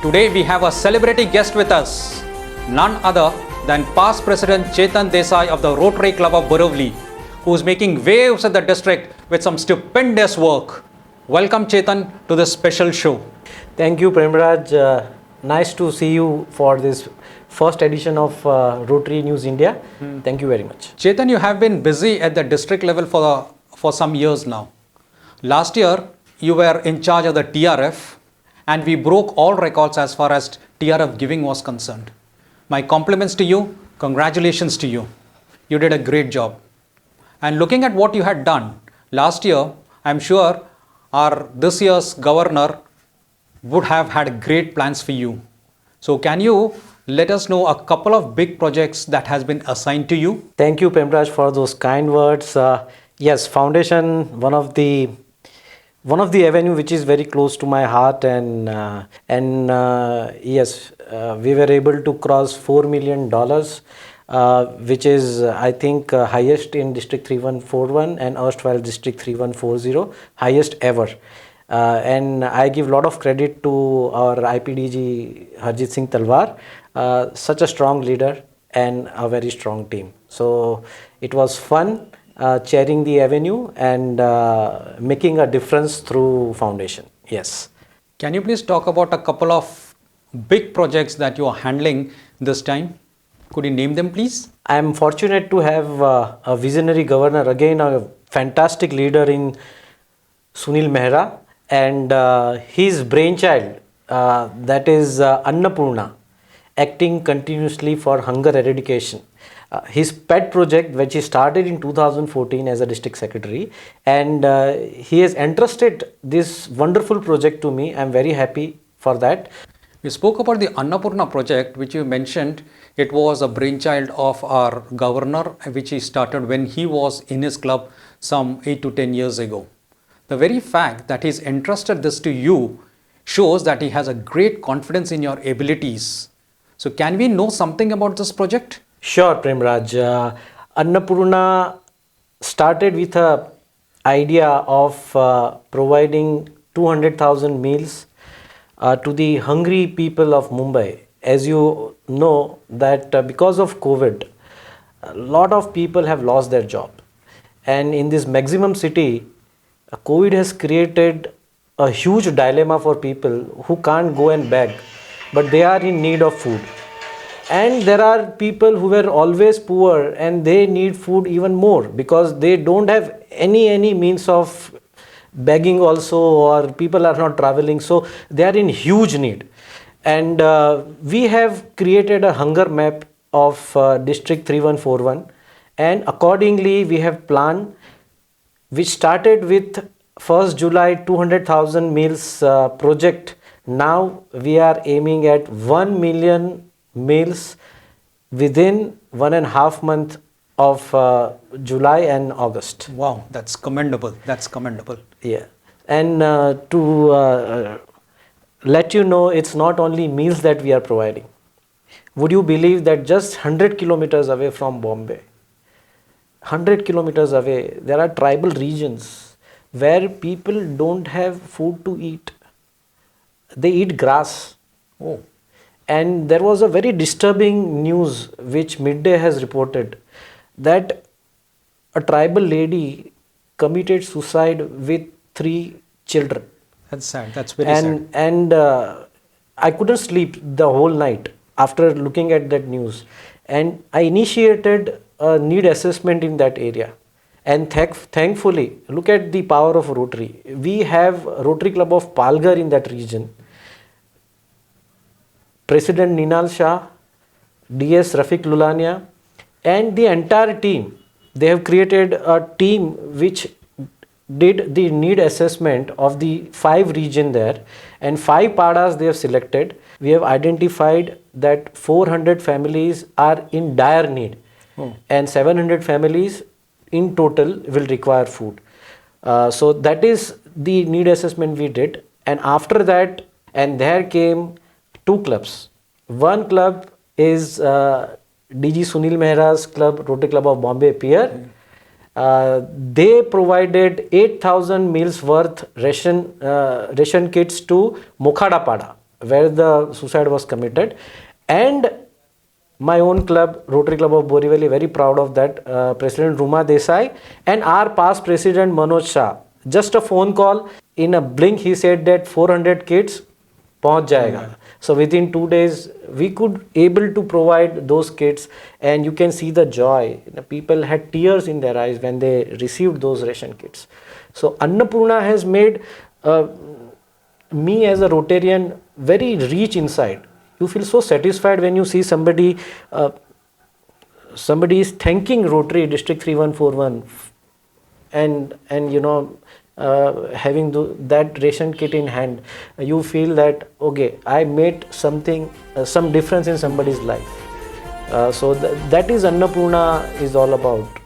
Today we have a celebrity guest with us, none other than past President Chetan Desai of the Rotary Club of Borivali, who is making waves in the district with some stupendous work. Welcome Chetan to this special show. Thank you, Premraj. Nice to see you for this first edition of Rotary News India. Thank you very much. Chetan, you have been busy at the district level for some years now. Last year, you were in charge of the TRF and we broke all records as far as TRF giving was concerned. My compliments to you, congratulations to you. You did a great job. And looking at what you had done last year, I'm sure this year's governor would have had great plans for you. So can you let us know a couple of big projects that has been assigned to you? Thank you, Premraj, for those kind words. Yes, foundation, one of the avenue which is very close to my heart, and yes, we were able to cross $4 million, which is I think highest in District 3141 and erstwhile District 3140, highest ever. And I give a lot of credit to our IPDG Harjit Singh Talwar, such a strong leader and a very strong team. So it was fun chairing the avenue and making a difference through foundation. Yes. Can you please talk about a couple of big projects that you are handling this time? Could you name them, please? I am fortunate to have a visionary governor, again a fantastic leader in Sunil Mehra, and his brainchild, that is Annapurna, acting continuously for hunger eradication. His pet project, which he started in 2014 as a district secretary, and he has entrusted this wonderful project to me. I am very happy for that. We spoke about the Annapurna project, which you mentioned. It was a brainchild of our governor, which he started when he was in his club some 8 to 10 years ago. The very fact that he's entrusted this to you shows that he has a great confidence in your abilities. So can we know something about this project? Sure, Premraj. Annapurna started with an idea of providing 200,000 meals to the hungry people of Mumbai. As you know that because of COVID, a lot of people have lost their job. And in this maximum city, COVID has created a huge dilemma for people who can't go and beg, but they are in need of food. And there are people who were always poor and they need food even more because they don't have any means of begging also, or people are not traveling, so they are in huge need. And we have created a hunger map of District 3141, and accordingly we have planned, which started with 1st July 200,000 meals project. Now we are aiming at 1 million meals within 1.5 months of July and August. Wow, that's commendable. That's commendable. Yeah. And to let you know, it's not only meals that we are providing. Would you believe that just 100 kilometers away from Bombay, 100 kilometers away, there are tribal regions where people don't have food to eat. They eat grass. Oh. And there was a very disturbing news which Midday has reported, that a tribal lady committed suicide with 3 children. That's sad. That's very sad. And I couldn't sleep the whole night after looking at that news. And I initiated a need assessment in that area. And thankfully, look at the power of Rotary. We have Rotary Club of Palghar in that region. President Ninal Shah, DS Rafiq Lulania, and the entire team. They have created a team which did the need assessment of the 5 regions there, and 5 padas they have selected. We have identified that 400 families are in dire need, and 700 families in total will require food. So that is the need assessment we did, and after that, and there came 2 clubs. One club is DG Sunil Mehra's club, Rotary Club of Bombay Pier. They provided 8,000 meals worth ration kits to Mokhada Pada, where the suicide was committed. And my own club, Rotary Club of Borivali, very proud of that. President Ruma Desai and our past president Manoj Shah. Just a phone call, in a blink he said that 400 kids पहुंच जाएगा. So within 2 days we could able to provide those kits, and you can see the joy. The people had tears in their eyes when they received those ration kits. So Annapurna has made me as a Rotarian very rich inside. You feel so satisfied when you see somebody is thanking Rotary District 3141 and you know, having that ration kit in hand. You feel that okay, I made something, some difference in somebody's life. So that is Annapurna is all about.